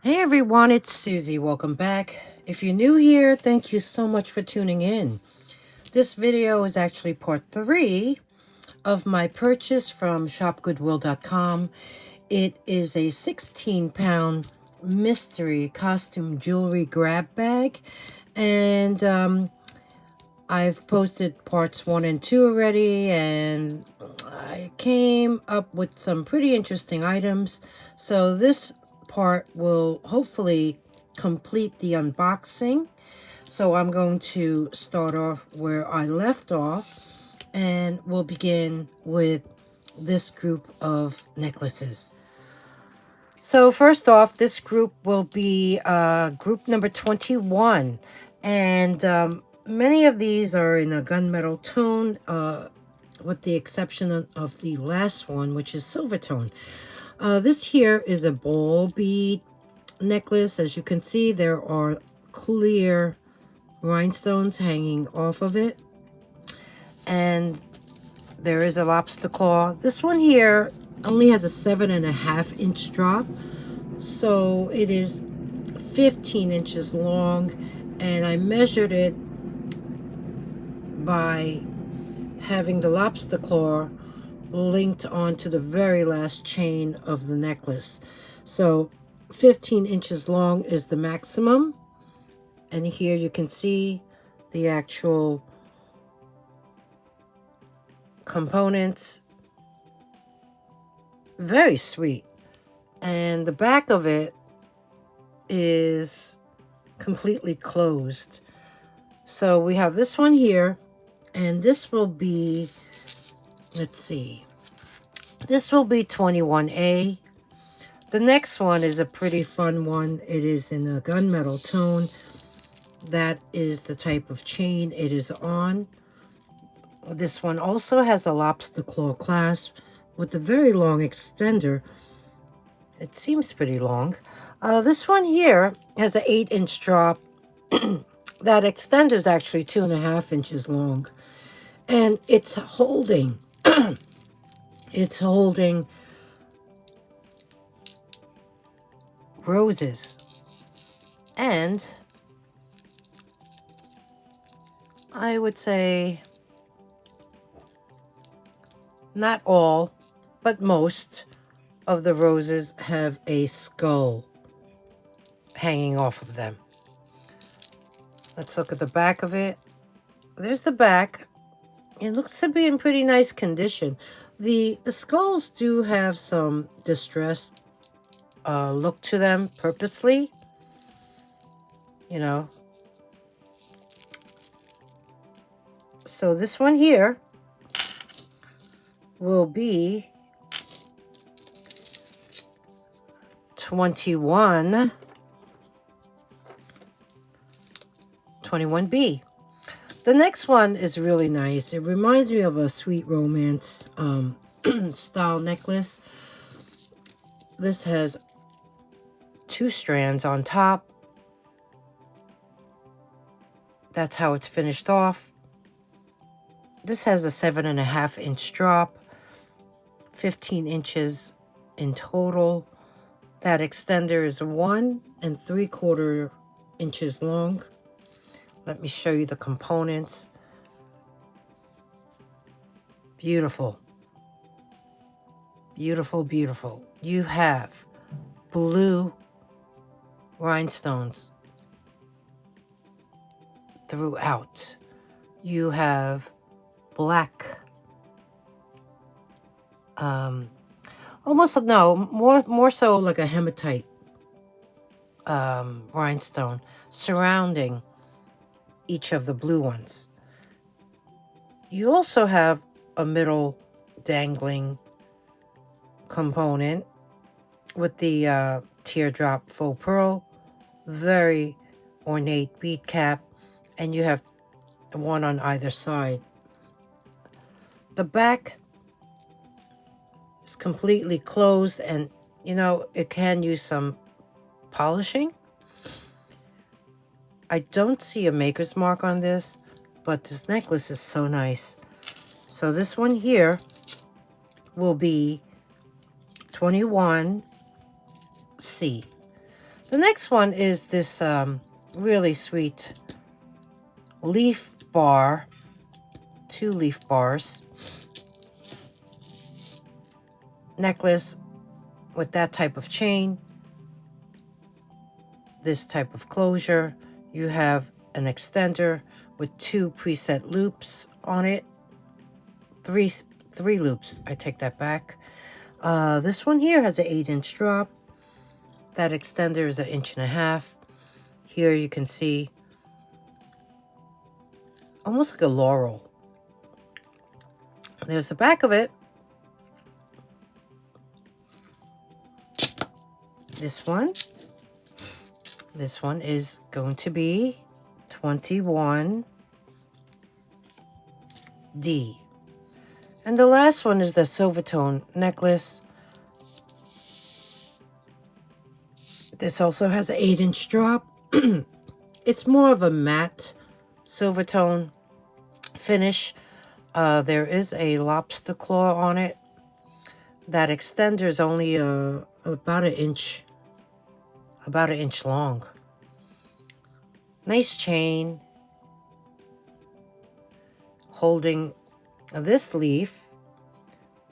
Hey everyone, it's Susie. Welcome back. If you're new here, thank you so much for tuning in. This video is actually part 3 of my purchase from Shopgoodwill.com. It is a 16-pound mystery costume jewelry grab bag, and I've posted parts 1 and 2 already, and I came up with some pretty interesting items. So this part will hopefully complete the unboxing. So I'm going to start off where I left off, and we'll begin with this group of necklaces. So first off, this group will be group number 21, and many of these are in a gunmetal tone, with the exception of the last one, which is silver tone. This here is a ball bead necklace. As you can see, there are clear rhinestones hanging off of it, and there is a lobster claw. This one here only has a 7.5-inch drop, so it is 15 inches long, and I measured it by having the lobster claw linked onto the very last chain of the necklace. So 15 inches long is the maximum, and here you can see the actual components. Very sweet. And the back of it is completely closed. So we have this one here, and this will be, let's see, this will be 21A. The next one is a pretty fun one. It is in a gunmetal tone. That is the type of chain it is on. This one also has a lobster claw clasp with a very long extender. It seems pretty long. This one here has an 8-inch drop. That extender is actually 2.5 inches long, and it's holding it's holding roses, and I would say not all, but most of the roses have a skull hanging off of them. Let's look at the back of it. There's the back. It looks to be in pretty nice condition. The skulls do have some distressed look to them purposely, you know. So this one here will be 21B. The next one is really nice. It reminds me of a sweet romance style necklace. This has 2 strands on top. That's how it's finished off. This has a 7.5-inch drop, 15 inches in total. That extender is 1 3/4 inches long. Let me show you the components. Beautiful. Beautiful, beautiful. You have blue rhinestones throughout. You have black, more so like a hematite rhinestone surrounding each of the blue ones. You also have a middle dangling component with the teardrop faux pearl, very ornate bead cap, and you have one on either side. The back is completely closed, and you know, it can use some polishing. I don't see a maker's mark on this, but this necklace is so nice. So this one here will be 21C. The next one is this really sweet leaf bar, 2 leaf bars, necklace with that type of chain, this type of closure. You have an extender with 2 preset loops on it, three loops. I take that back. This one here has an 8-inch drop. That extender is 1.5 inches. Here you can see almost like a laurel. There's the back of it. This one is going to be 21D. And the last one is the Silvertone necklace. This also has an 8-inch drop. It's more of a matte Silvertone finish. There is a lobster claw on it. That extender is only about an inch long. Nice chain holding this leaf,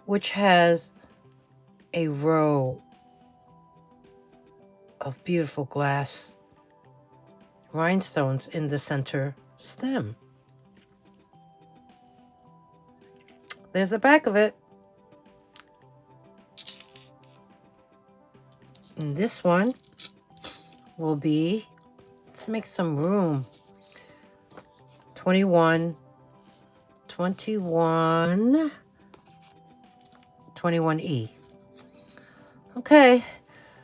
which has a row of beautiful glass rhinestones in the center stem. There's the back of it. And this one will be, let's make some room, 21E. Okay,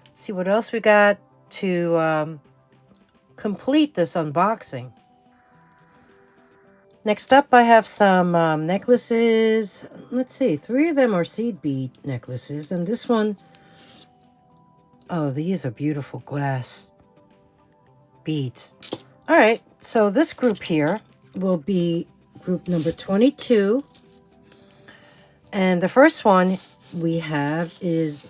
let's see what else we got to complete this unboxing. Next up, I have some necklaces. Let's see, 3 of them are seed bead necklaces, and this one, oh, these are beautiful glass beads. All right, so this group here will be group number 22. And the first one we have is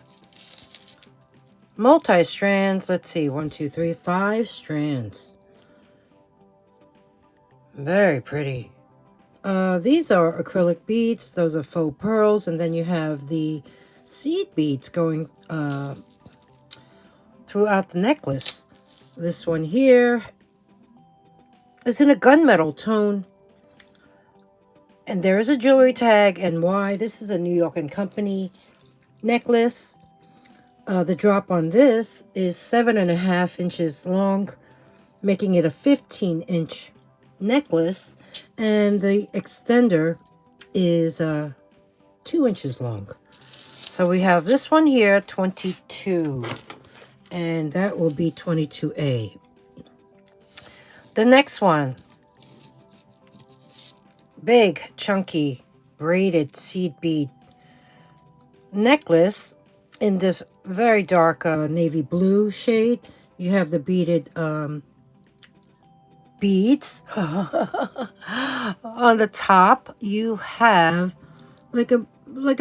multi-strands. Let's see, 1, 2, 3, 5 strands. Very pretty. These are acrylic beads. Those are faux pearls. And then you have the seed beads going throughout the necklace. This one here is in a gunmetal tone. And there is a jewelry tag and why. This is a New York & Company necklace. The drop on this is 7.5 inches long, making it a 15-inch necklace. And the extender is 2 inches long. So we have this one here, 22. And that will be 22A. The next one, big, chunky, braided seed bead necklace in this very dark navy blue shade. You have the beaded beads. On the top, you have like a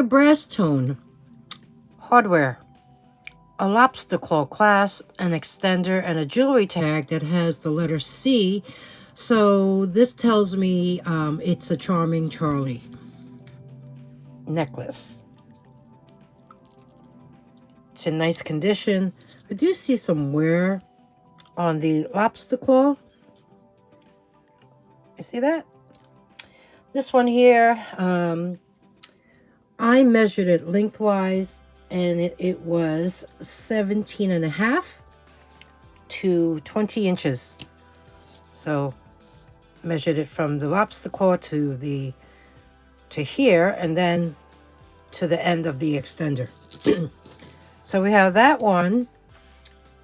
brass tone hardware, a lobster claw clasp, an extender, and a jewelry tag that has the letter C. So this tells me it's a Charming Charlie necklace. It's in nice condition. I do see some wear on the lobster claw. You see that? This one here, I measured it lengthwise, and it was 17.5 to 20 inches. So measured it from the lobster claw to here, and then to the end of the extender. So we have that one,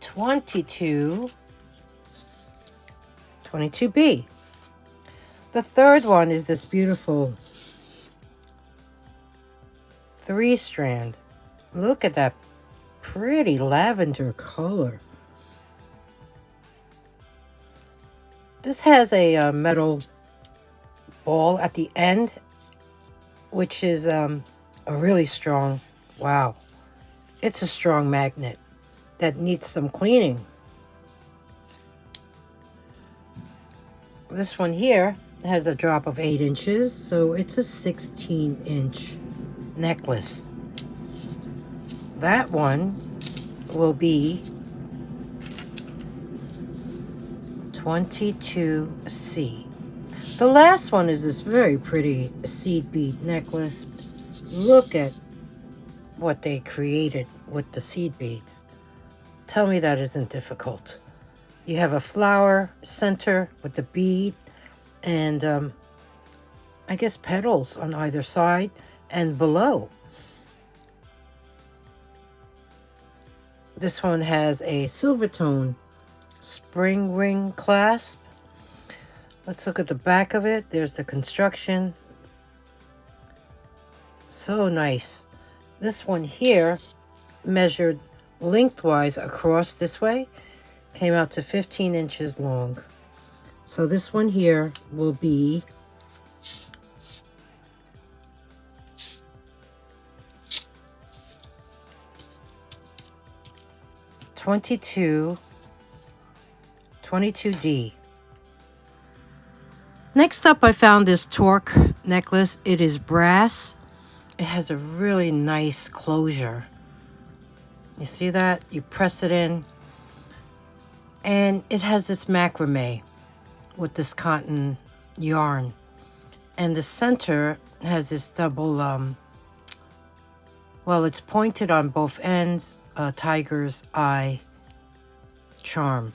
22B. The third one is this beautiful 3-strand. Look at that pretty lavender color. This has a metal ball at the end, which is a really strong, wow. It's a strong magnet that needs some cleaning. This one here has a drop of 8 inches, so it's a 16-inch necklace. That one will be 22C. The last one is this very pretty seed bead necklace. Look at what they created with the seed beads. Tell me that isn't difficult. You have a flower center with the bead and I guess petals on either side and below. This one has a silver tone spring ring clasp. Let's look at the back of it. There's the construction. So nice. This one here measured lengthwise across this way, came out to 15 inches long. So this one here will be 22D. Next up, I found this torque necklace. It is brass. It has a really nice closure. You see that? You press it in. And it has this macrame with this cotton yarn. And the center has this double, well, it's pointed on both ends, tiger's eye charm.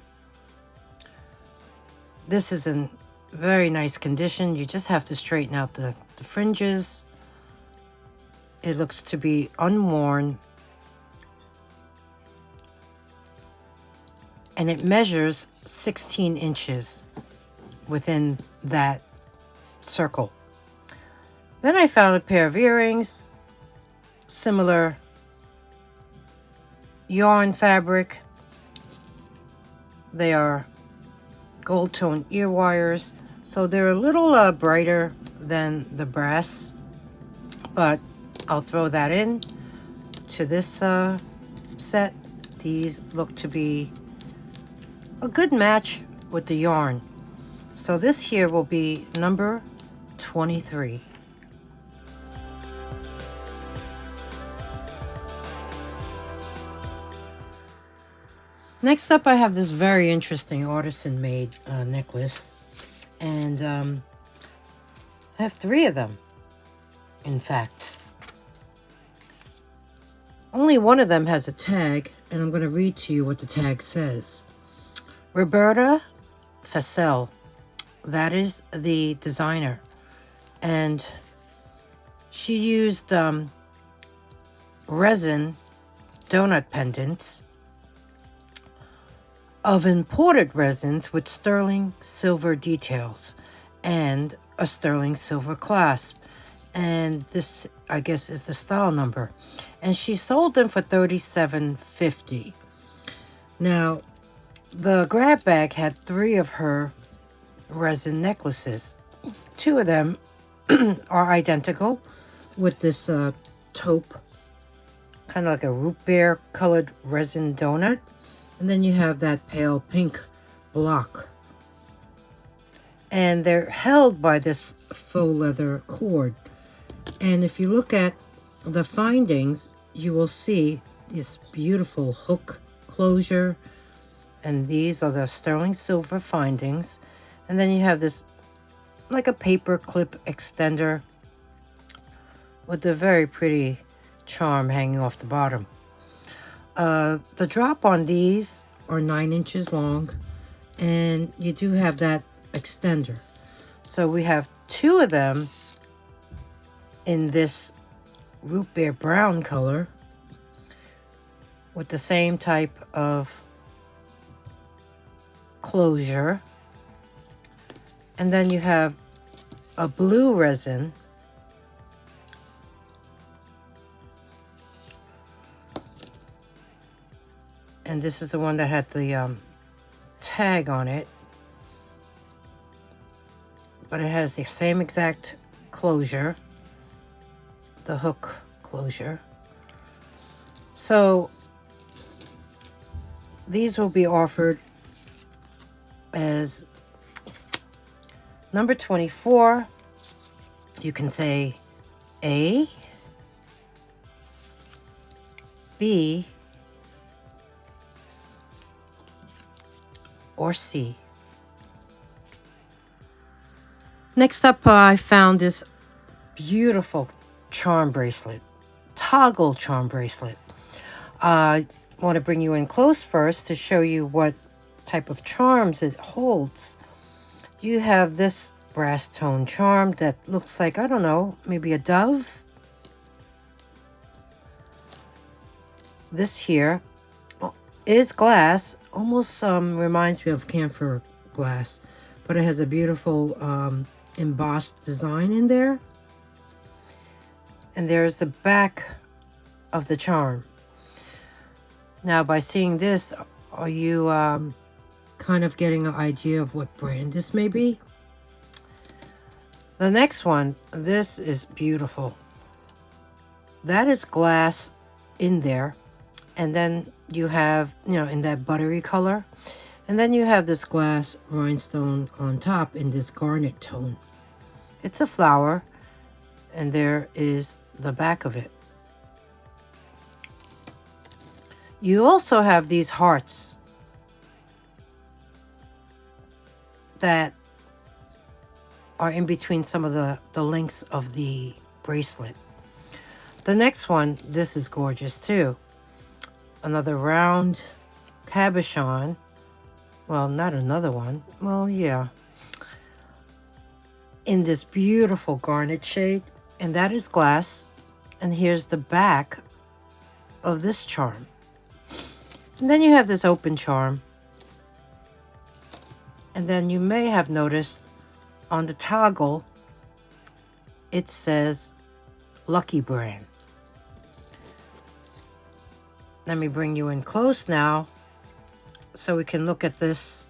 This is in very nice condition. You just have to straighten out the fringes. It looks to be unworn. And it measures 16 inches within that circle. Then I found a pair of earrings, similar yarn fabric. They are gold tone ear wires, so they're a little brighter than the brass, but I'll throw that in to this set. These look to be a good match with the yarn. So this here will be number 23. Next up, I have this very interesting artisan-made necklace, and I have 3 of them, in fact. Only one of them has a tag, and I'm going to read to you what the tag says. Roberta Facel, that is the designer, and she used resin donut pendants of imported resins with sterling silver details and a sterling silver clasp. And this, I guess, is the style number. And she sold them for $37.50. Now, the grab bag had 3 of her resin necklaces. 2 of them are identical with this taupe, kind of like a root beer colored resin donut. And then you have that pale pink block. And they're held by this faux leather cord. And if you look at the findings, you will see this beautiful hook closure. And these are the sterling silver findings. And then you have this like a paper clip extender with a very pretty charm hanging off the bottom. The drop on these are 9 inches long, and you do have that extender. So we have 2 of them in this root beer brown color with the same type of closure. And then you have a blue resin and this is the one that had the tag on it, but it has the same exact closure, the hook closure. So these will be offered as Number 24, you can say A, B, or C. Next up, I found this beautiful charm bracelet, toggle charm bracelet. I want to bring you in close first to show you what type of charms it holds. You have this brass tone charm that looks like, I don't know, maybe a dove. This here is glass, almost reminds me of camphor glass, but it has a beautiful embossed design in there. And there's the back of the charm. Now, by seeing this, are you kind of getting an idea of what brand this may be? The next one, this is beautiful. That is glass in there. And then you have, in that buttery color. And then you have this glass rhinestone on top in this garnet tone. It's a flower, and there is the back of it. You also have these hearts that are in between some of the links of the bracelet. The next one, this is gorgeous too. Another round cabochon. Well, not another one. Well, yeah. In this beautiful garnet shade. And that is glass. And here's the back of this charm. And then you have this open charm. And then you may have noticed on the toggle, it says Lucky Brand. Let me bring you in close now so we can look at this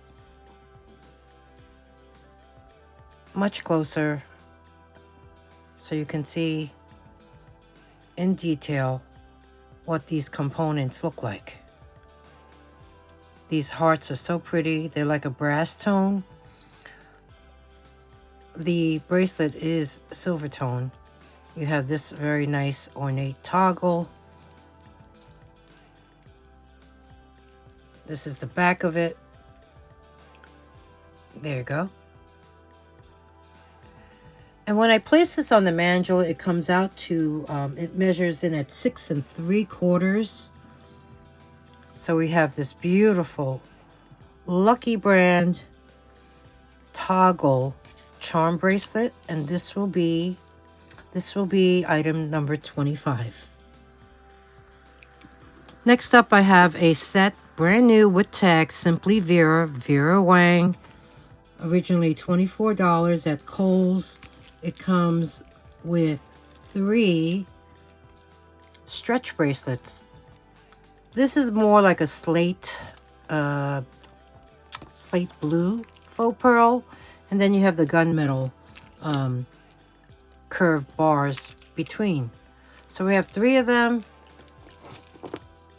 much closer so you can see in detail what these components look like. These hearts are so pretty. They're like a brass tone. The bracelet is silver tone. You have this very nice ornate toggle. This is the back of it. There you go. And when I place this on the mandrel, it comes out to, it measures in at 6 3/4. So we have this beautiful Lucky Brand toggle charm bracelet, and this will be item number 25. Next up, I have a set brand new with tags, Simply Vera Wang, originally $24 at Kohl's. It comes with 3 stretch bracelets. This is more like a slate blue faux pearl, and then you have the gunmetal curved bars between. So we have 3 of them.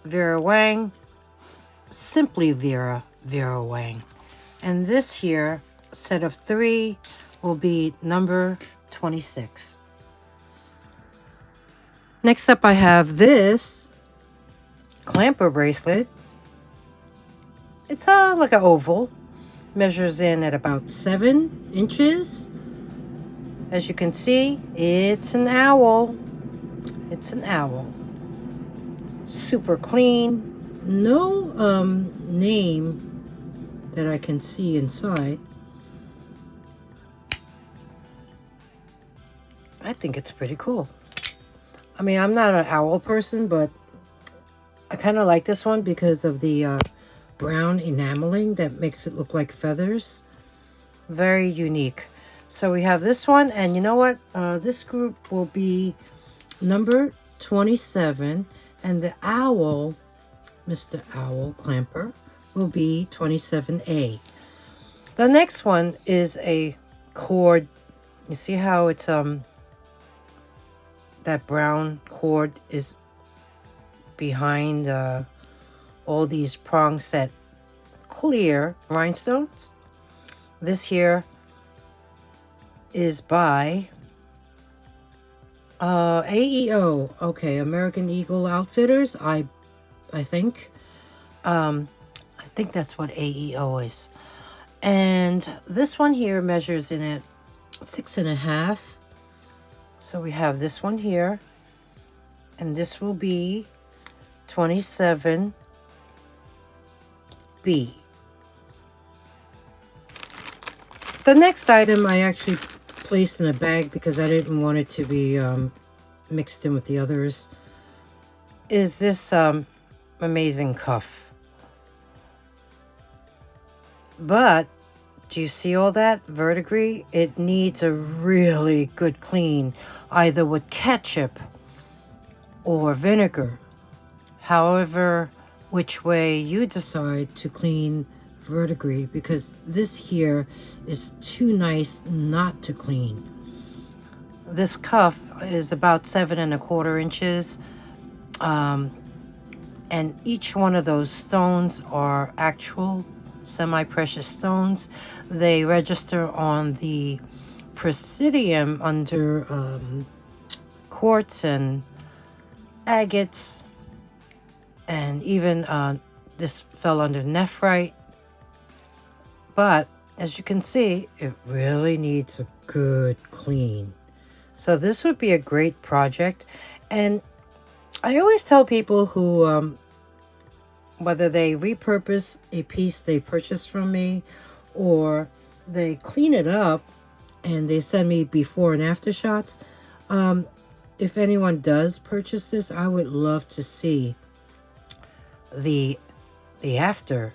Vera Wang, Simply Vera Wang. And this here, set of 3, will be number 26. Next up, I have this clamper bracelet. It's like an oval. Measures in at about 7 inches. As you can see, it's an owl. It's an owl. Super clean. No name that I can see inside. I think it's pretty cool. I mean, I'm not an owl person, but I kind of like this one because of the brown enameling that makes it look like feathers. Very unique. So we have this one, and you know what? This group will be number 27, and the owl, Mr. Owl Clamper, will be 27A. The next one is a cord. You see how it's that brown cord is behind all these prong set clear rhinestones. This here is by AEO. Okay, American Eagle Outfitters. I think. I think that's what AEO is. And this one here measures in at 6.5. So we have this one here, and this will be 27B. The next item I actually placed in a bag because I didn't want it to be mixed in with the others, is this amazing cuff. But do you see all that verdigris? It needs a really good clean, either with ketchup or vinegar. However, which way you decide to clean verdigris, because this here is too nice not to clean. This cuff is about 7.25 inches. And each one of those stones are actual semi-precious stones. They register on the Presidium under quartz and agates, and even this fell under nephrite. But as you can see, it really needs a good clean. So this would be a great project. And I always tell people who whether they repurpose a piece they purchased from me or they clean it up and they send me before and after shots. If anyone does purchase this, I would love to see the after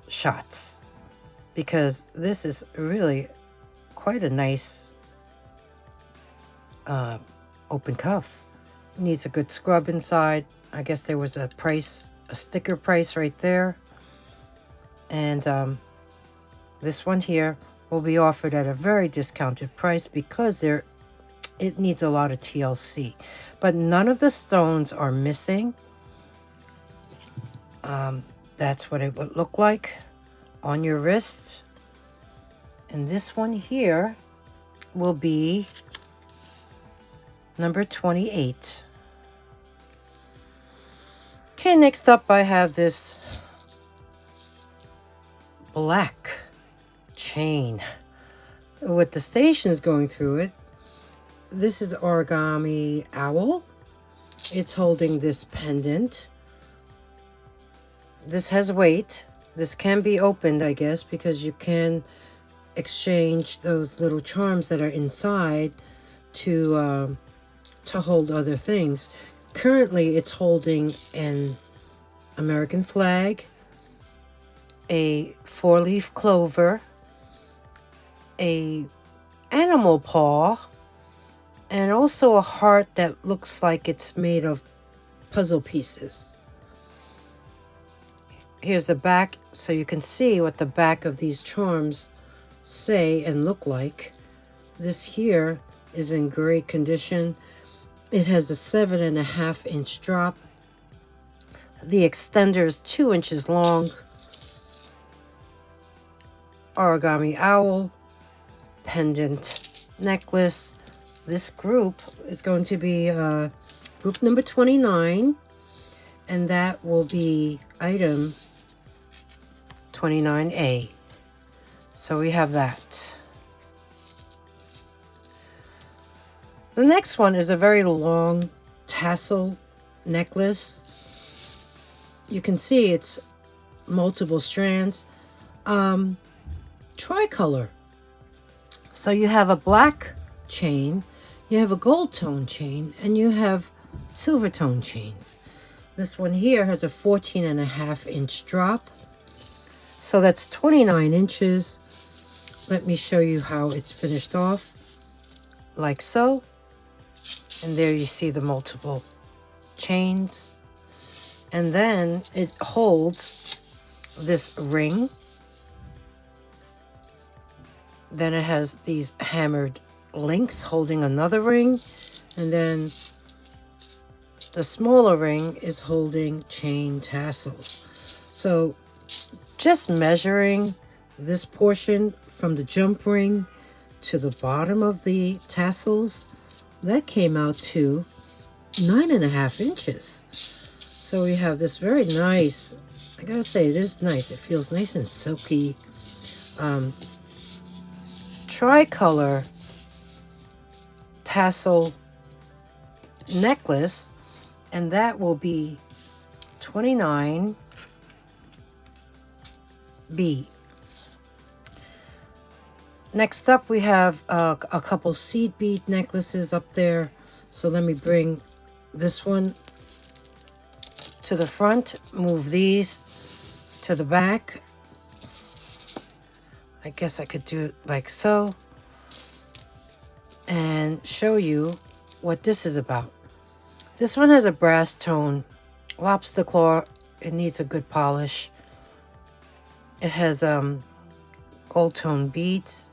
shots, because this is really quite a nice open cuff. Needs a good scrub inside. I guess there was a sticker price right there. And this one here will be offered at a very discounted price because it needs a lot of TLC. But none of the stones are missing. That's what it would look like on your wrist. And this one here will be number 28. Okay, next up I have this black chain with the stations going through it. This is Origami Owl. It's holding this pendant. This has weight. This can be opened, I guess, because you can exchange those little charms that are inside to hold other things. Currently, it's holding an American flag, a 4-leaf clover, a animal paw, and also a heart that looks like it's made of puzzle pieces. Here's the back, so you can see what the back of these charms say and look like. This here is in great condition. It has a 7.5 inch drop. The extender is 2 inches long. Origami owl, pendant necklace. This group is going to be group number 29, and that will be item 29A. So we have that. The next one is a very long tassel necklace. You can see it's multiple strands. Tricolor. So you have a black chain, you have a gold tone chain, and you have silver tone chains. This one here has a 14.5 inch drop. So that's 29 inches. Let me show you how it's finished off. Like so. And there you see the multiple chains. And then it holds this ring. Then it has these hammered links holding another ring. And then the smaller ring is holding chain tassels. So just measuring this portion from the jump ring to the bottom of the tassels, that came out to 9.5 inches. So we have this very nice, I gotta say, it is nice. It feels nice and silky. Tricolor tassel necklace, and that will be 29B. Next up, we have a couple seed bead necklaces up there. So let me bring this one to the front, move these to the back. I guess I could do it like so and show you what this is about. This one has a brass tone, lobster claw. It needs a good polish. It has gold tone beads,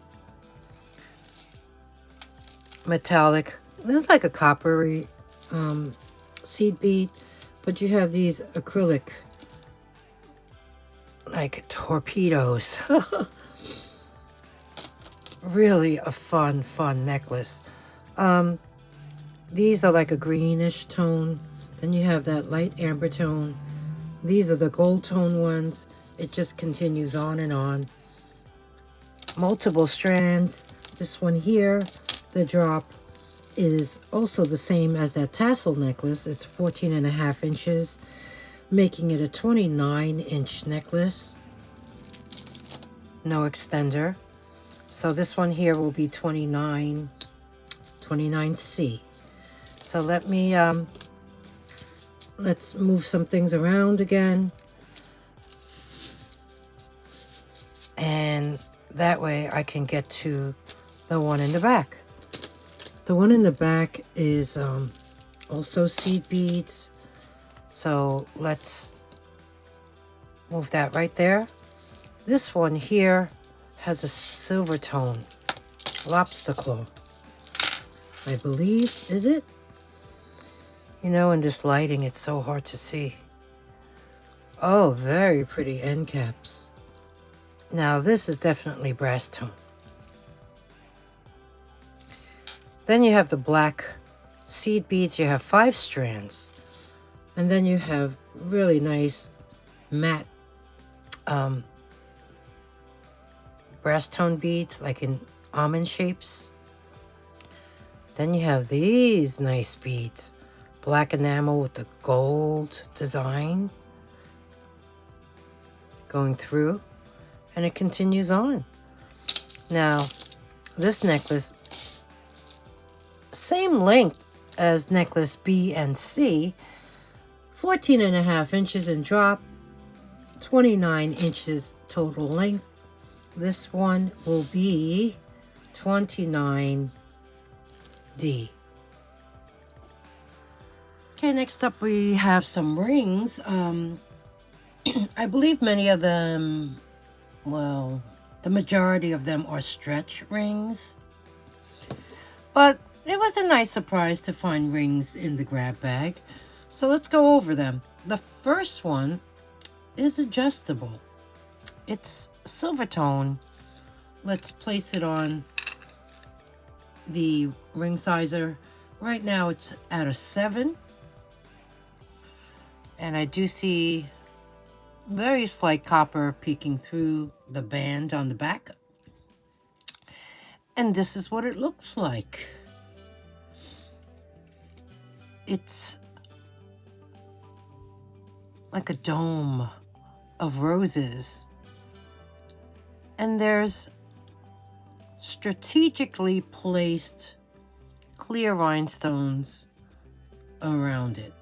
metallic. This is like a coppery seed bead, but you have these acrylic like torpedoes. Really a fun necklace. These are like a greenish tone. Then you have that light amber tone. These are the gold tone ones. It just continues on and on. Multiple strands. This one here, the drop, is also the same as that tassel necklace. It's 14.5 inches, making it a 29-inch necklace. No extender. So this one here will be 29C. So let me, let's move some things around again. And that way I can get to the one in the back. The one in the back is also seed beads. So let's move that right there. This one here has a silver tone, lobster claw, I believe, is it? You know, in this lighting, it's so hard to see. Oh, very pretty end caps. Now, this is definitely brass tone. Then you have the black seed beads. You have 5 strands. And then you have really nice matte brass tone beads, like in almond shapes. Then you have these nice beads. Black enamel with the gold design going through. And it continues on. Now, this necklace, same length as necklace B and C, 14.5 inches in drop, 29 inches total length. This one will be 29D. Okay, next up we have some rings. I believe many of them, well, the majority of them are stretch rings. But it was a nice surprise to find rings in the grab bag. So let's go over them. The first one is adjustable. It's silver tone. Let's place it on the ring sizer. Right now it's at a 7. And I do see very slight copper peeking through the band on the back. And this is what it looks like. It's like a dome of roses. And there's strategically placed clear rhinestones around it.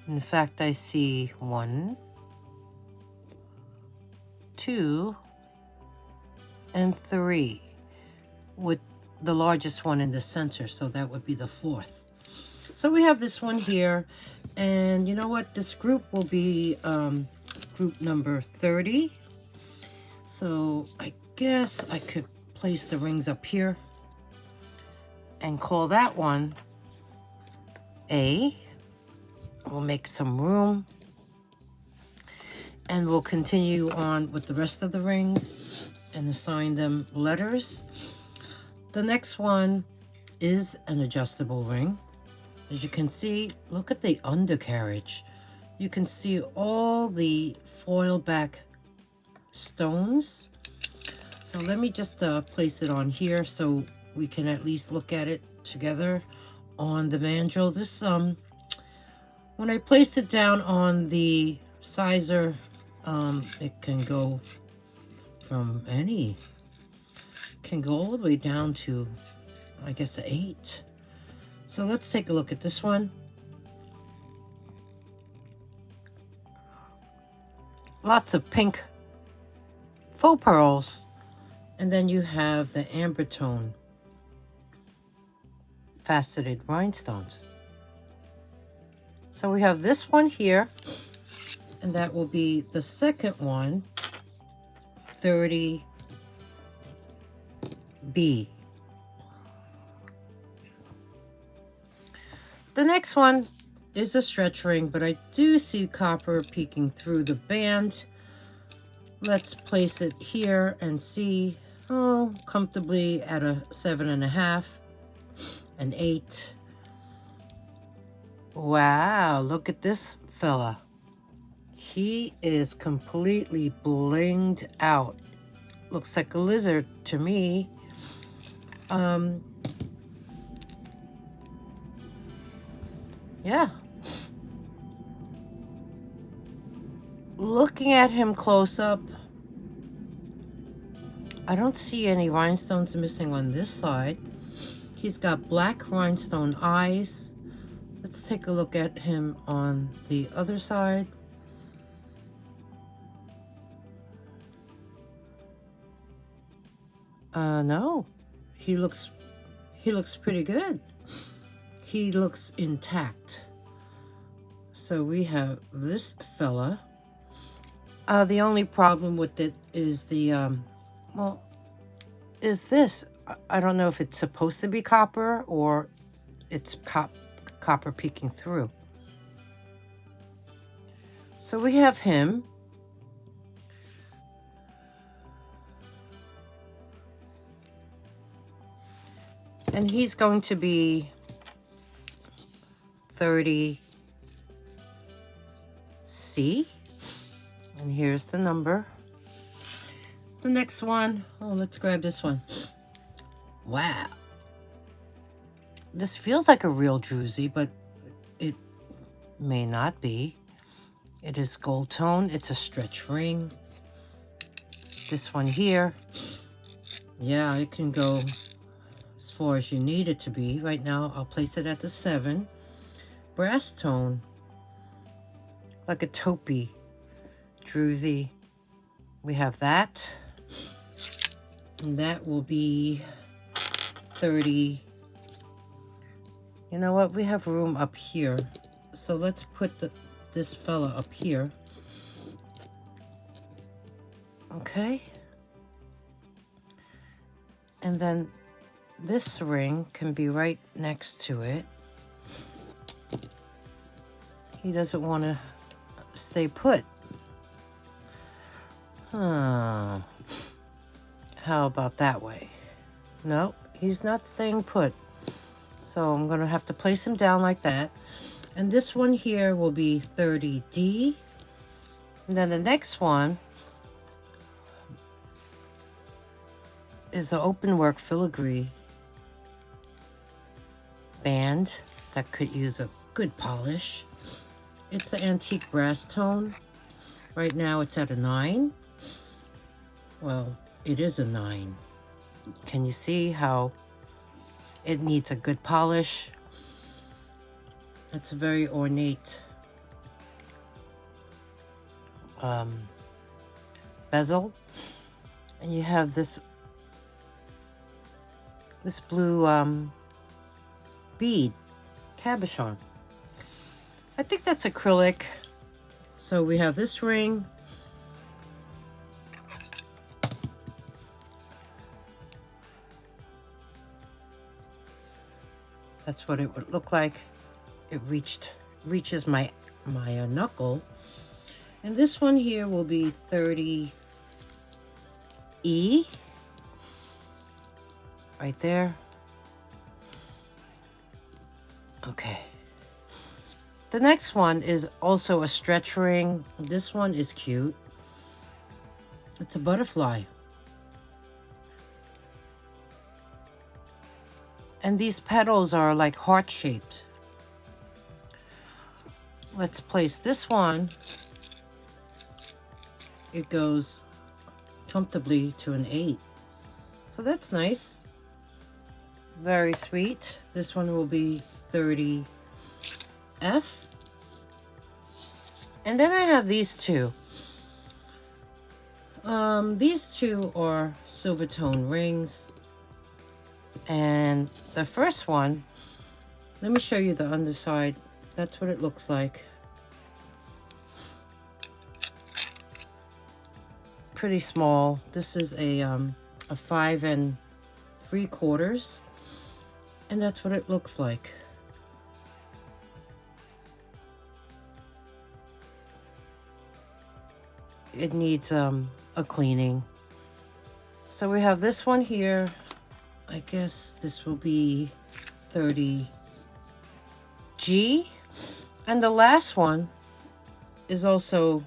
In fact, I see 1, 2, and 3, with the largest one in the center, so that would be the 4th. So we have this one here, and you know what? This group will be group number 30. So I guess I could place the rings up here and call that one A. We'll make some room, and we'll continue on with the rest of the rings. and assign them letters. The next one is an adjustable ring. As you can see, look at the undercarriage. You can see all the foil back stones. So let me just place it on here so we can at least look at it together on the mandrel. This when I placed it down on the sizer, it can go from can go all the way down to, I guess, 8. So let's take a look at this one. Lots of pink faux pearls. And then you have the amber tone faceted rhinestones. So we have this one here, and that will be the second one, 30B. The next one is a stretch ring, but I do see copper peeking through the band. Let's place it here and see, comfortably at a 7.5, an 8. Wow, look at this fella. He is completely blinged out. Looks like a lizard to me. Yeah. Looking at him close up, I don't see any rhinestones missing on this side. He's got black rhinestone eyes. Let's take a look at him on the other side. No, he looks pretty good. He looks intact. So we have this fella. The only problem with it is the, is this. I don't know if it's supposed to be copper or it's copper peeking through. So we have him. And he's going to be 30C. And here's the number. The next one, let's grab this one. Wow. This feels like a real druzy, but it may not be. It is gold tone. It's a stretch ring. This one here, yeah, it can go as far as you need it to be. Right now, I'll place it at the 7. Brass tone, like a taupey druzy. We have that. And that will be 30. You know what? We have room up here. So let's put this fella up here. Okay. And then this ring can be right next to it. He doesn't want to stay put. How about that way? Nope, he's not staying put. So I'm going to have to place him down like that. And this one here will be 30D. And then the next one is an open work filigree band that could use a good polish. It's an antique brass tone. Right now it's at a 9. Well, it is a 9. Can you see how it needs a good polish? It's a very ornate bezel. And you have this blue bead cabochon. I think that's acrylic. So we have this ring. That's what it would look like. It reaches my knuckle. And this one here will be 30E. E right there. Okay. The next one is also a stretch ring. This one is cute. It's a butterfly. And these petals are like heart-shaped. Let's place this one. It goes comfortably to an 8. So that's nice. Very sweet. This one will be 30F. And then I have these two. These two are silver tone rings. And the first one, let me show you the underside. That's what it looks like. Pretty small. This is a 5 3/4, and that's what it looks like. It needs a cleaning. So we have this one here. I guess this will be 30G. And the last one is also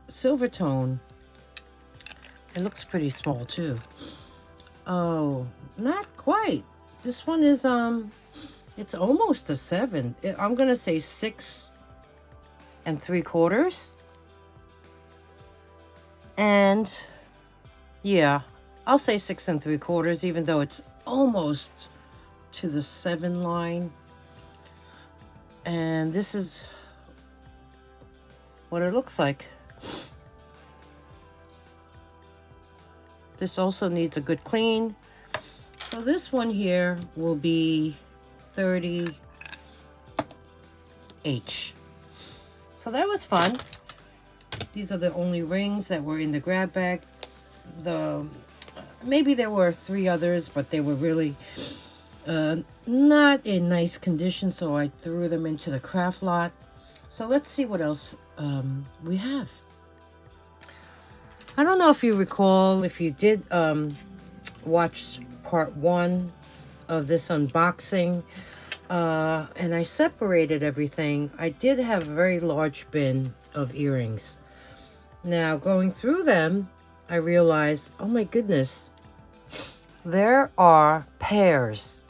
silver tone. It looks pretty small too. Oh, not quite. This one is it's almost a 7. I'm gonna say 6 3/4. And yeah, I'll say 6 3/4, even though it's almost to the 7 line. And this is what it looks like. This also needs a good clean. So this one here will be 30H. So that was fun. These are the only rings that were in the grab bag. Maybe there were 3 others, but they were really not in nice condition, so I threw them into the craft lot. So let's see what else we have. I don't know if you recall, if you did watch part 1 of this unboxing, and I separated everything. I did have a very large bin of earrings. Now, going through them, I realized, oh my goodness, there are pairs.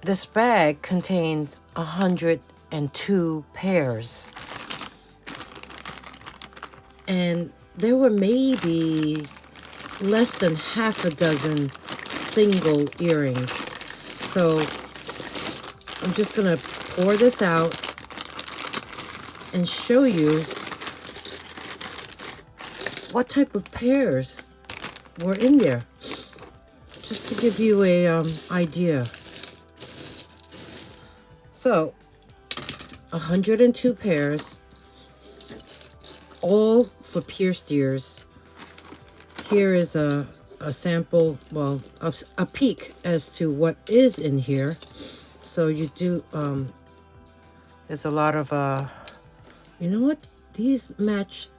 This bag contains 102 pairs. And there were maybe less than half a dozen single earrings. So I'm just gonna pour this out and show you what type of pairs were in there, just to give you a idea. So 102 pairs, all for pierced ears. Here is a sample, well, a peek as to what is in here. So you do, there's a lot of, you know what? These match,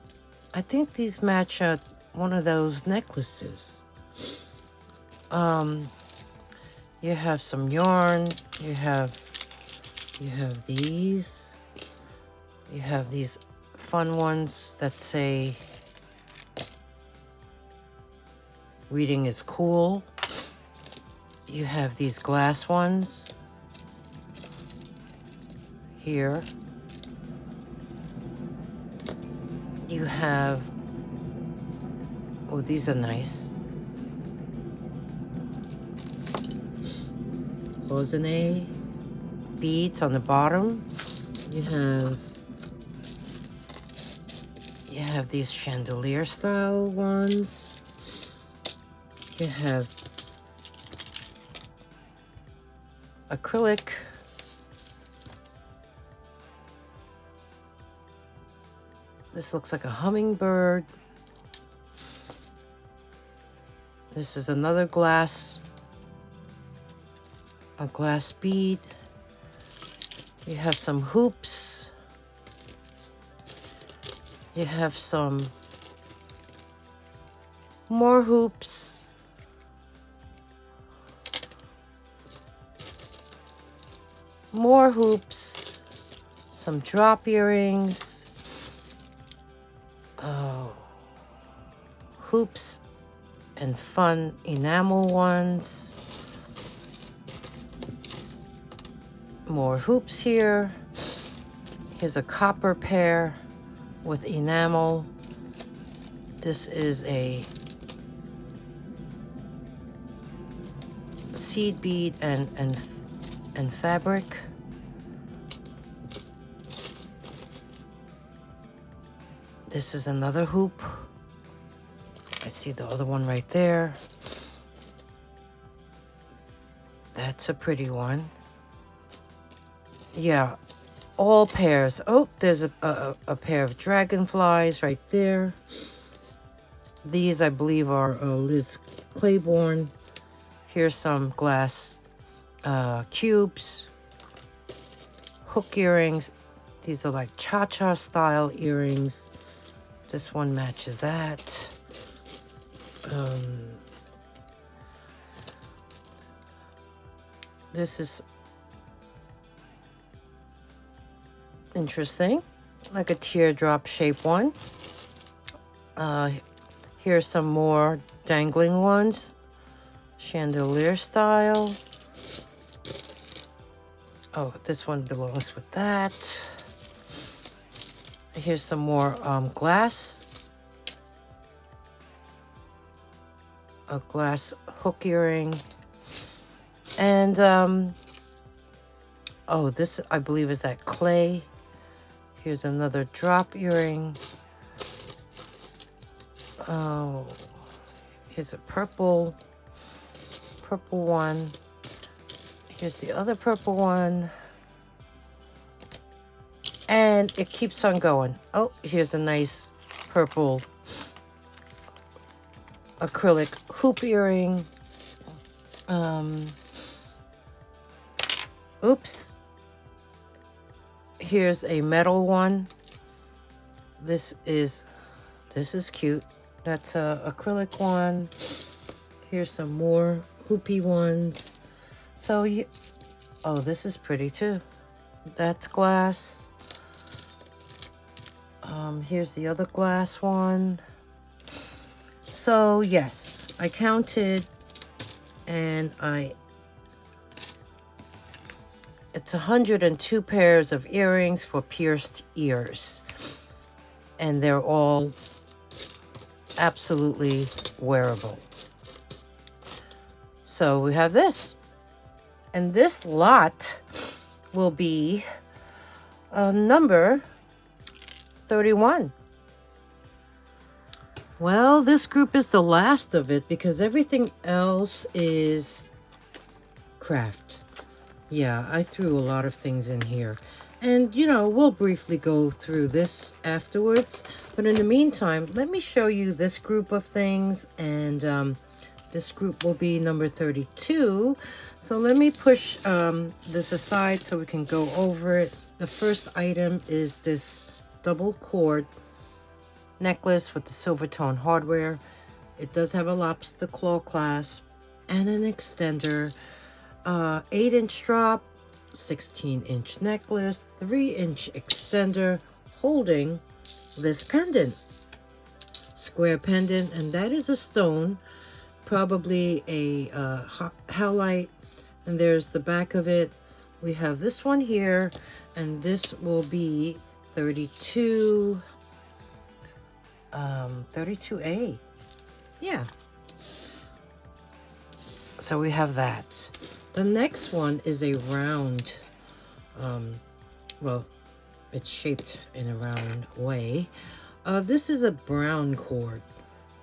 I think these match one of those necklaces. You have some yarn, you have these, you have these fun ones that say reading is cool. You have these glass ones here. You have, oh, these are nice. Cloisonne beads on the bottom. You have these chandelier style ones. You have acrylic. This looks like a hummingbird. This is another glass, a glass bead. You have some hoops. You have some more hoops. More hoops. Some drop earrings. Oh. Hoops and fun enamel ones. More hoops here. Here's a copper pair with enamel. This is a seed bead and fabric. This is another hoop. I see the other one right there. That's a pretty one. Yeah, all pairs. Oh, there's a pair of dragonflies right there. These, I believe, are Liz Claiborne. Here's some glass cubes. Hook earrings. These are like cha-cha style earrings. This one matches that. This is interesting, like a teardrop shape one. Here's some more dangling ones, chandelier style. Oh, this one belongs with that. Here's some more glass. A glass hook earring. And, oh, this, I believe, is that clay. Here's another drop earring. Oh, here's a purple one. Here's the other purple one. And it keeps on going. Oh, here's a nice purple acrylic hoop earring. Oops. Here's a metal one. This is cute. That's a acrylic one. Here's some more hoopy ones. So you, oh, this is pretty too. That's glass. Here's the other glass one. So yes, I counted, and it's 102 pairs of earrings for pierced ears, and they're all absolutely wearable. So we have this, and this lot will be number 31. Well, this group is the last of it because everything else is craft. Yeah, I threw a lot of things in here. And, you know, we'll briefly go through this afterwards. But in the meantime, let me show you this group of things. And this group will be number 32. So let me push this aside so we can go over it. The first item is this double cord necklace with the silver tone hardware. It does have a lobster claw clasp and an extender. 8-inch drop, 16-inch necklace, 3-inch extender holding this pendant, square pendant, and that is a stone, probably a halite. And there's the back of it. We have this one here, and this will be 32, 32A. Yeah. So we have that. The next one is a round, well, it's shaped in a round way. This is a brown cord.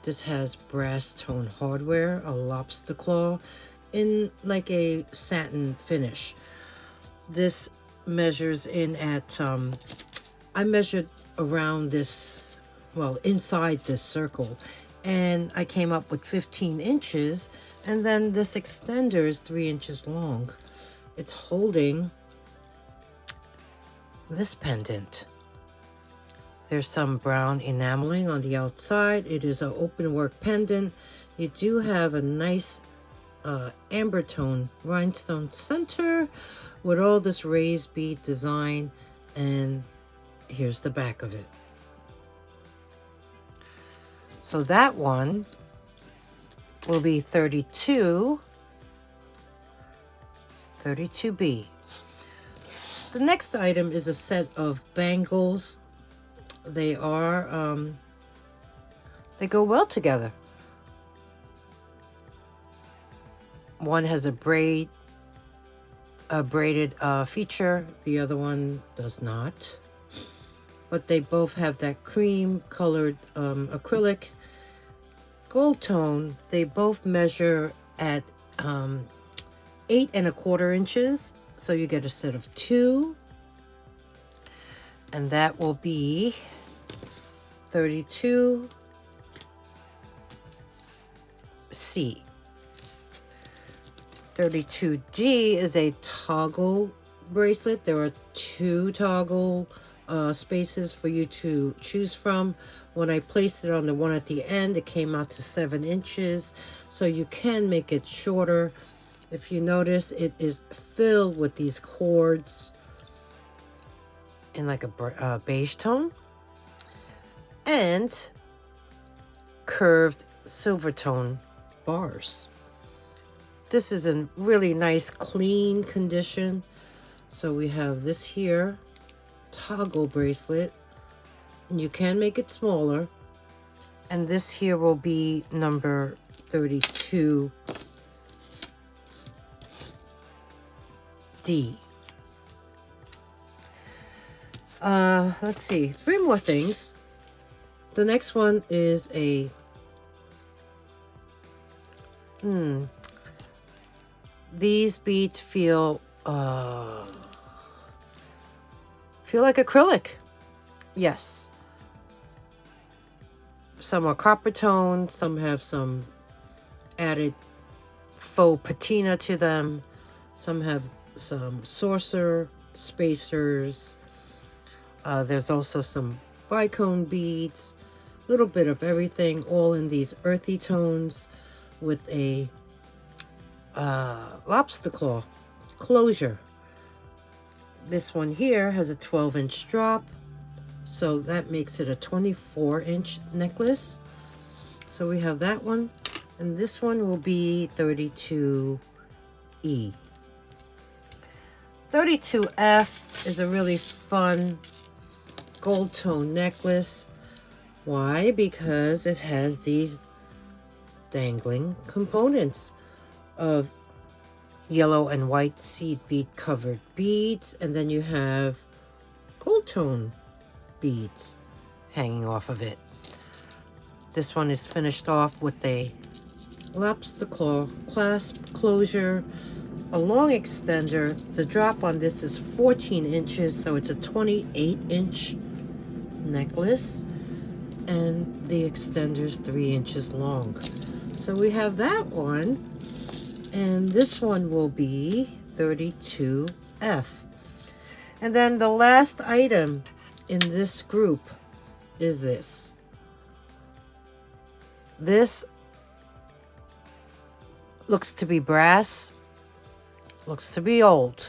This has brass tone hardware, a lobster claw, in like a satin finish. This measures in at, I measured around this, well, inside this circle, and I came up with 15 inches. And then this extender is 3 inches long. It's holding this pendant. There's some brown enameling on the outside. It is an open work pendant. You do have a nice amber tone rhinestone center with all this raised bead design, and here's the back of it. So that one will be 32B. The next item is a set of bangles. They are they go well together. One has a braided feature, the other one does not, but they both have that cream colored acrylic gold tone. They both measure at 8 1/4 inches, so you get a set of 2, and that will be 32C. 32D is a toggle bracelet. There are 2 toggle spaces for you to choose from. When I placed it on the one at the end, it came out to 7 inches, so you can make it shorter. If you notice, it is filled with these cords in like a beige tone and curved silver tone bars. This is in really nice, clean condition. So we have this here, toggle bracelet. And you can make it smaller. And this here will be number 32D. Let's see, 3 more things. The next one is a these beads feel like acrylic. Yes. Some are copper tone, some have some added faux patina to them, some have some saucer spacers. There's also some bicone beads, a little bit of everything, all in these earthy tones with a lobster claw closure. This one here has a 12-inch drop, so that makes it a 24-inch necklace. So we have that one, and this one will be 32E. 32F is a really fun gold tone necklace. Why? Because it has these dangling components of yellow and white seed bead covered beads, and then you have gold tone beads hanging off of it. This one is finished off with a lobster claw clasp closure, a long extender. The drop on this is 14 inches, so it's a 28-inch necklace, and the extender is 3 inches long. So we have that one, and this one will be 32F. And then the last item in this group is this. This looks to be brass, looks to be old.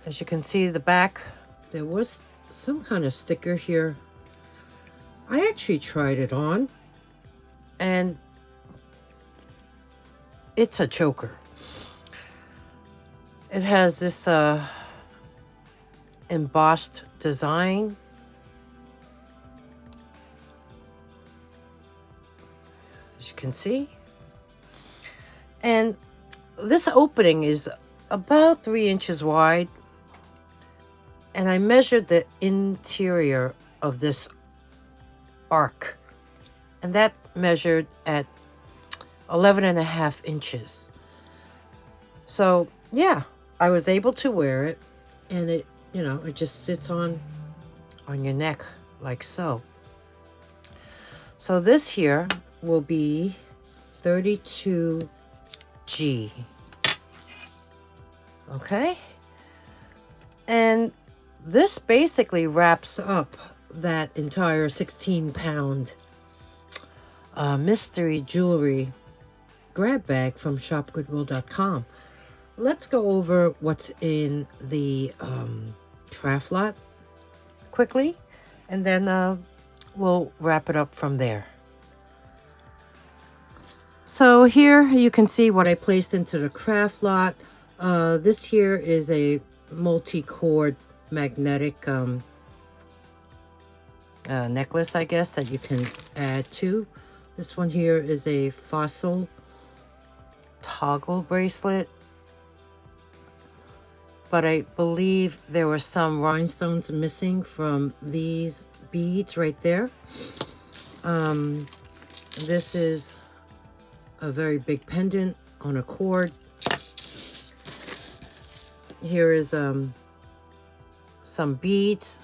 As you can see, the back, there was some kind of sticker here. I actually tried it on, and it's a choker. It has this embossed design. As you can see. And this opening is about 3 inches wide. And I measured the interior of this arc, and that measured at 11.5 inches. So yeah, I was able to wear it, and it, you know, it just sits on your neck like so. So this here will be 32G. Okay? And this basically wraps up that entire 16-pound mystery jewelry grab bag from shopgoodwill.com. Let's go over what's in the craft lot quickly, and then we'll wrap it up from there. So here you can see what I placed into the craft lot. This here is a multi-cord magnetic necklace, I guess, that you can add to. This one here is a fossil toggle bracelet, but I believe there were some rhinestones missing from these beads right there. This is a very big pendant on a cord. Here is some beads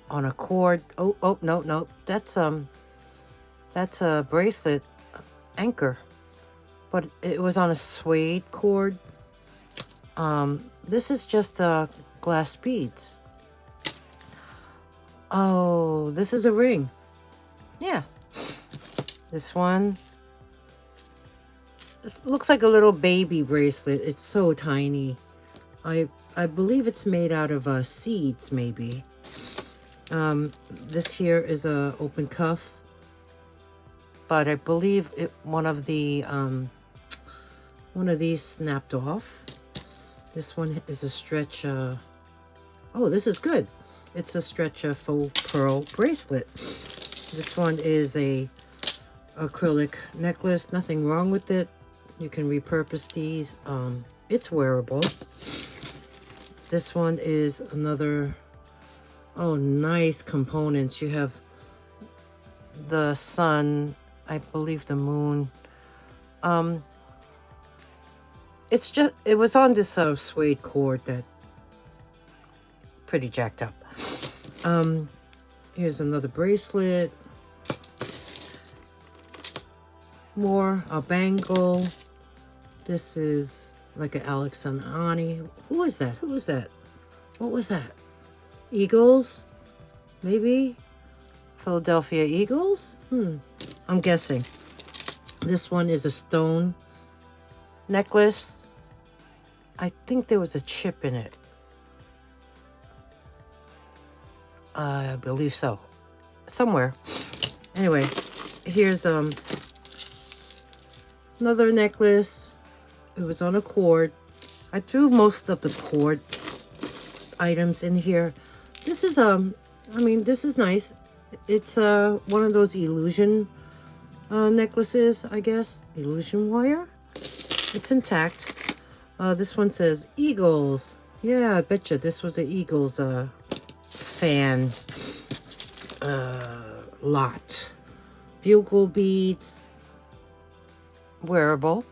on a cord. Oh no, that's a bracelet anchor, but it was on a suede cord. This is just glass beads. Oh, this is a ring. Yeah, this one. This looks like a little baby bracelet. It's so tiny. I believe it's made out of seeds, maybe. This here is a open cuff, but I believe one of these snapped off. This one is a stretch. Oh, this is good. It's a stretch faux pearl bracelet. This one is a acrylic necklace. Nothing wrong with it. You can repurpose these. It's wearable. This one is another. Oh, nice components. You have the sun, I believe the moon. It was on this suede cord that pretty jacked up. Here's another bracelet. More, a bangle. This is like an Alex and Ani. Who is that? Who is that? What was that? Eagles? Maybe? Philadelphia Eagles? I'm guessing. This one is a stone necklace. I think there was a chip in it. I believe so. Somewhere. Anyway, here's another necklace. It was on a cord. I threw most of the cord items in here. This is I mean, this is nice. It's one of those illusion necklaces, I guess. Illusion wire. It's intact. This one says Eagles. Yeah, I betcha this was an Eagles fan lot. Bugle beads. Wearable.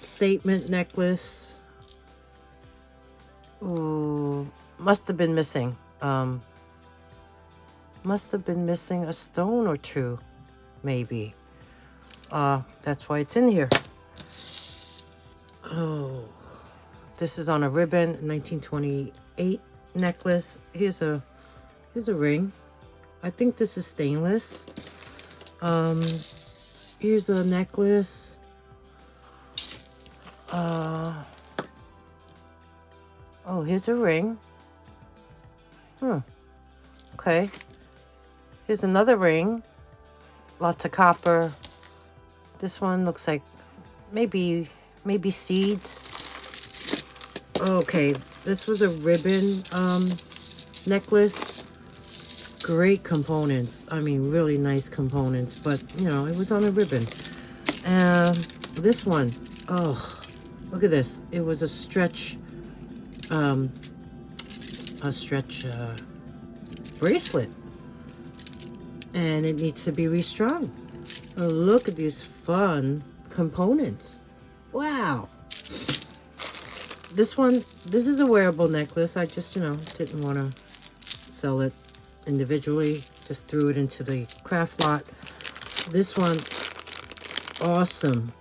Statement necklace. Ooh, must have been missing. Must have been missing a stone or two, maybe. That's why it's in here. Oh, this is on a ribbon, 1928 necklace. Here's a ring. I think this is stainless. Here's a necklace. Oh, here's a ring. Okay. Here's another ring. Lots of copper. This one looks like maybe seeds. Okay, this was a ribbon necklace. Great components. I mean, really nice components, but you know, it was on a ribbon. This one, oh, look at this. It was a stretch bracelet, and it needs to be restrung. Oh, look at these fun components. Wow. This is a wearable necklace. I just, didn't want to sell it individually. Just threw it into the craft lot. This one, awesome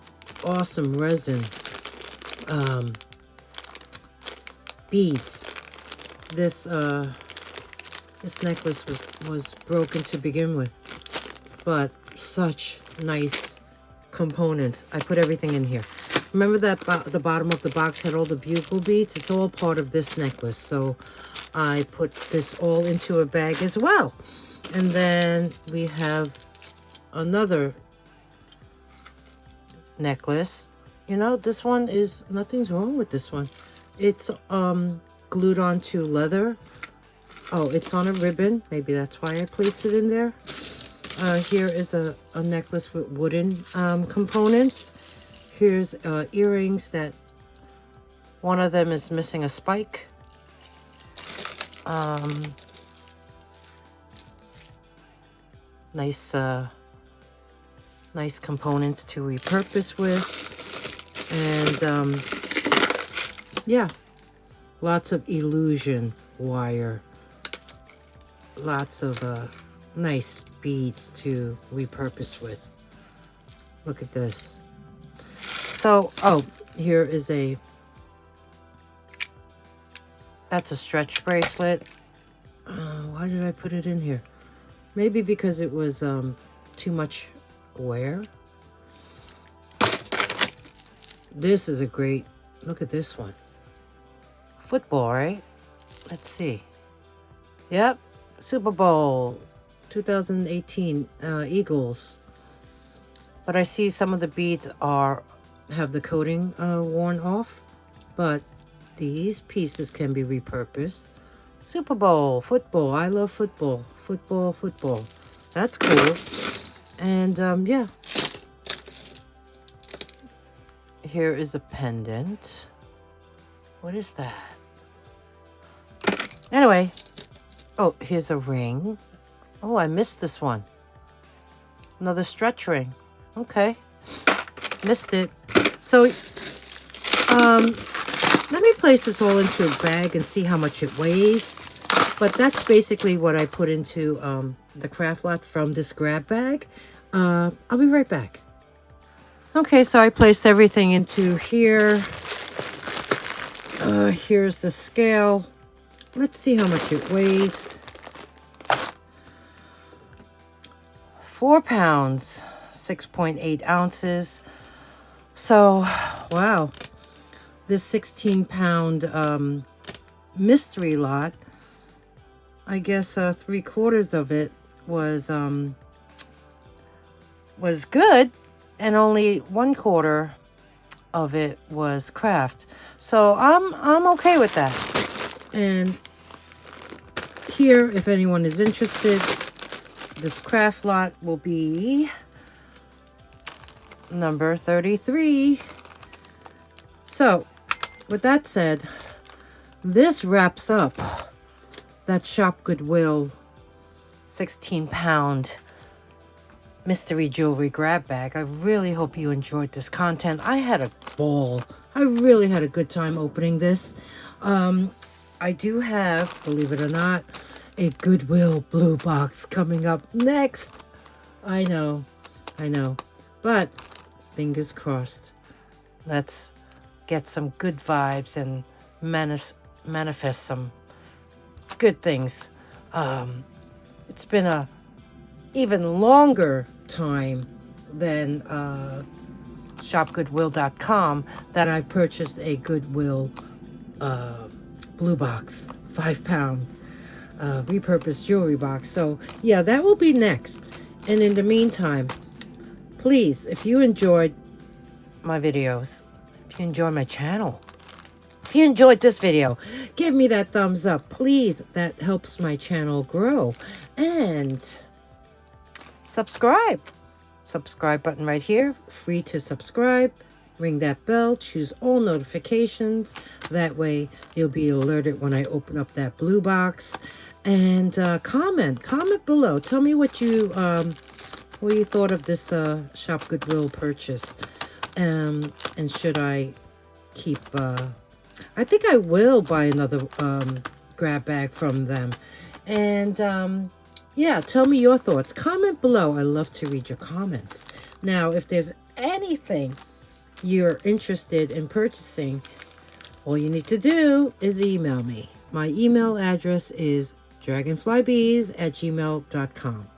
resin beads. this necklace was broken to begin with, but such nice components. I put everything in here. Remember that the bottom of the box had all the bugle beads? It's all part of this necklace. So I put this all into a bag as well. And then we have another necklace. You know, this one is, nothing's wrong with this one. It's glued onto leather. Oh, it's on a ribbon. Maybe that's why I placed it in there. Here is a necklace with wooden components. Here's earrings that one of them is missing a spike. Nice components to repurpose with. And yeah, lots of illusion wire. Lots of nice beads to repurpose with. Look at this. So, oh, here is that's a stretch bracelet. Why did I put it in here? Maybe because it was too much wear. This is a great, look at this one. Football, right? Let's see. Yep, Super Bowl 2018 Eagles. But I see some of the beads have the coating worn off, but these pieces can be repurposed. Super Bowl, football. I love football. Football. That's cool. And yeah. Here is a pendant. What is that? Anyway. Oh, here's a ring. Oh, I missed this one. Another stretch ring. Okay. Missed it. So, let me place this all into a bag and see how much it weighs. But that's basically what I put into the craft lot from this grab bag. I'll be right back. Okay, so I placed everything into here. Here's the scale. Let's see how much it weighs. 4 pounds, 6.8 ounces. So, wow. This 16-pound mystery lot, I guess 3/4 of it was good, and only 1/4 of it was craft. So I'm okay with that. And here, if anyone is interested, this craft lot will be number 33. So, with that said, this wraps up that Shopgoodwill 16-pound mystery jewelry grab bag. I really hope you enjoyed this content. I had a ball. I really had a good time opening this. I do have, believe it or not, a Goodwill blue box coming up next. I know. But fingers crossed. Let's get some good vibes and manifest some good things. It's been a even longer time than shopgoodwill.com that I've purchased a Goodwill blue box, 5-pound repurposed jewelry box. So yeah, that will be next. And in the meantime, please, if you enjoyed my videos, if you enjoy my channel, if you enjoyed this video, give me that thumbs up, please. That helps my channel grow. And subscribe button right here, free to subscribe. Ring that bell, choose all notifications. That way you'll be alerted when I open up that blue box. And comment below. Tell me what you thought of this Shopgoodwill purchase. And should I keep I think I will buy another grab bag from them. And yeah, tell me your thoughts. Comment below. I love to read your comments. Now, if there's anything you're interested in purchasing, all you need to do is email me. My email address is dragonflybeez@gmail.com.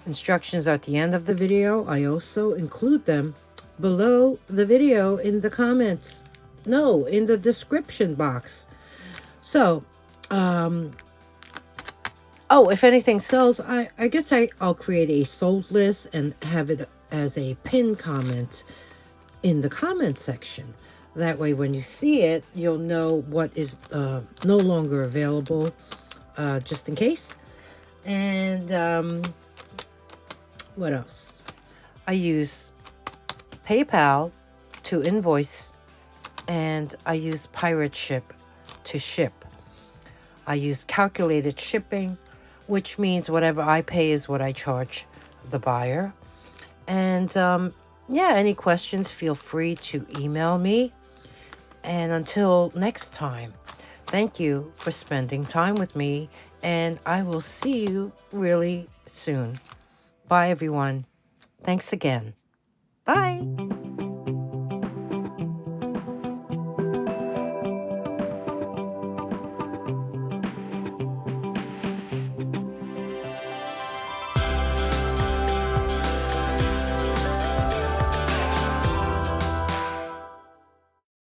Instructions are at the end of the video. I also include them below the video in the comments. No, in the description box. So, oh, if anything sells, I guess I'll create a sold list and have it as a pinned comment in the comment section. That way, when you see it, you'll know what is no longer available, just in case. And what else? I use PayPal to invoice, and I use PirateShip to ship. I use calculated shipping, which means whatever I pay is what I charge the buyer. And yeah, any questions, feel free to email me. And until next time, thank you for spending time with me, and I will see you really soon. Bye, everyone. Thanks again. Bye.